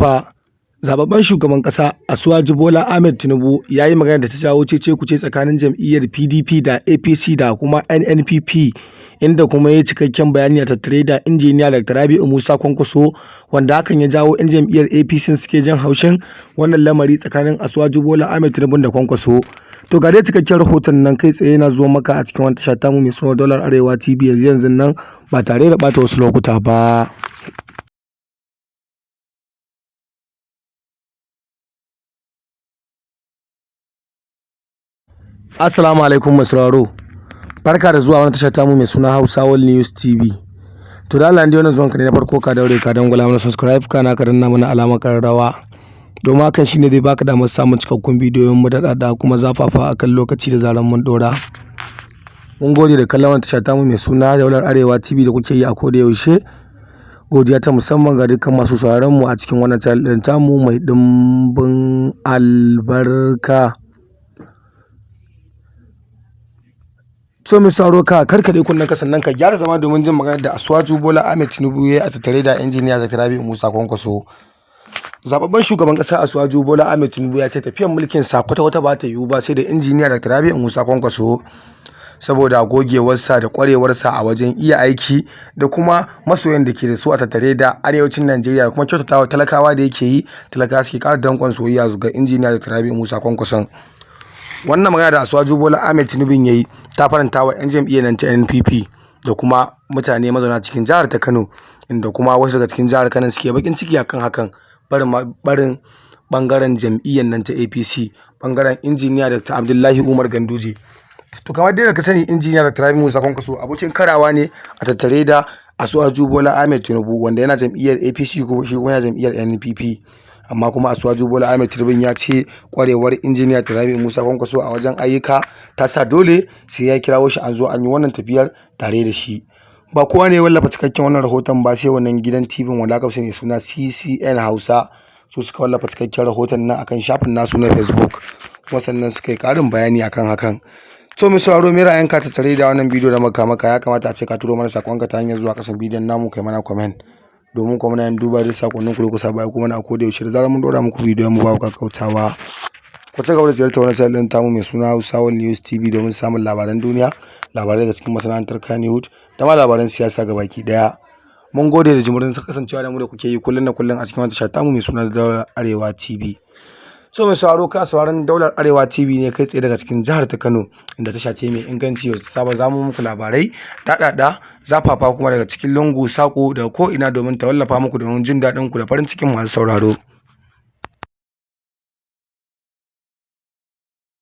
fa zababben shugaban ƙasa Asuwaju Bola Ahmed Tinubu ya yi magana da ta jawo cece-kuce tsakanin jam'iyyar PDP da APC da kuma NNPP, inda kuma ya yi cikakken bayani a tattare da injiniya Dr. Rabi'u Musa Kwankwaso, wanda hakan ya jawo 'yan jam'iyyar APC suke jin haushin wannan lamari tsakanin Asuwaju Bola Ahmed Tinubu da Kwankwaso. To ga dai cikakken rahoton nan kai tsaye na zuwa maka a cikin wani tasha tamu mai suna Daular Arewa TV yanzu nan ba tare da ɓata wasu lokuta ba. Assalamu alaikum mai sauraro, barka da zuwa wani tashar tamu mai suna Hausa World News TV. To da Allah, wannan zuwan ka ne na farko, ka daure ka dangwala mana subscribe, kana ka danna mana alamar karrawa, domin hakan shine zai baka damar samun cikakkun bidiyoyin mu da kuma zafafa akan lokaci da zaran mun dora. Mun gode da kallon wannan tashar tamu mai suna Daular Arewa TV da kuke yi a koda yaushe. Godiya ta musamman ga dukkan masu sauraron mu a cikin wannan channel din tamu mai dimbin albarka. So mai sauraro, ka karkade kunnen ka sannan ka gyara zama domin jin magana da Asuwaju Bola Ahmed Tinubu ya yi a tattare da injiniya Dr. Rabi'u Musa Kwankwaso. Zababben shugaban kasa Asuwaju Bola Ahmed Tinubu ya ce tafiyar mulkin sa kwata-kwata ba ta yiwu ba sai da injiniya Dr. Rabi'u Musa Kwankwaso, saboda gogewarsa da kwarewarsa a wajen iya aiki da kuma masoyan da ke da su a tattare da arewacin Najeriya da kuma kyautatawa talakawa da yake yi. Talakawa suke ƙara danƙon soyayya ga injiniya Dr. Rabi'u Musa Kwankwason. Wannan magana da Asuwaju Bola Ahmed Tinubu ya yi ta faranta wa 'yan jam'iyyar nan ta NNPP da kuma mutane mazauna cikin jihar ta Kano, inda kuma wasu daga cikin jihar Kano suke bakin ciki akan hakan, barin bangaren jam'iyyar nan ta APC, bangaren injiniya Dr. Abdullahi Umar Ganduje. To kamar dai da ka sani, injiniya Dr. Rabi'u Musa Kwankwaso abokin karawa ne a tattare da Asuwaju Bola Ahmed Tinubu, wanda yana jam'iyyar APC kuma shi yana jam'iyyar NNPP. Amma kuma Asuwaju Bola Ahmed Tinubu ya ce kwarewar injiniya Dr. Rabi'u Musa Kwankwaso a wajen ayyuka ta sa dole sai ya kirawo shi an zo an yi wannan tafiyar tare da shi. Ba kowa ne ya wallafa cikakken wannan rahoton ba, sai wannan gidan TV wanda aka fi suna CCN Hausa, su suka wallafa cikakken rahoton nan akan shafin nasu na Facebook, kuma sannan suka yi ƙarin bayani akan hakan. To mai sauraro, me ra'ayinka ta tare da wannan bidiyo da maka ya kamata a ce ka turo mana sakonka ta hanyar zuwa kasan bidiyon namu, kai mana comment, domin kuma muna yin duba da sakonnin ku da kusa baya kuma na koda yaushe da zarar mun dora muku bidiyon mu ba ku kakkautawa. Ku ci gaba da ziyartar wannan channel din tamu mai suna Hausa World News TV domin samun labaran duniya, labarai daga cikin masana'antar Kannywood da ma labaran siyasa gabaki daya. Mun gode da jimurin kasancewa da mu da kuke yi kullun a cikin wannan channel tamu mai suna Daular Arewa TV. So mai sauraro, ka sauraron Daular Arewa TV ne kai tsaye daga cikin jihar ta Kano, inda tasha ce mai inganci wacce saba zamu muku labarai daɗaɗa zafafa kuma daga cikin lungu sako da ko ina domin ta wallafa muku domin jin daɗin ku da farin cikin masu sauraro.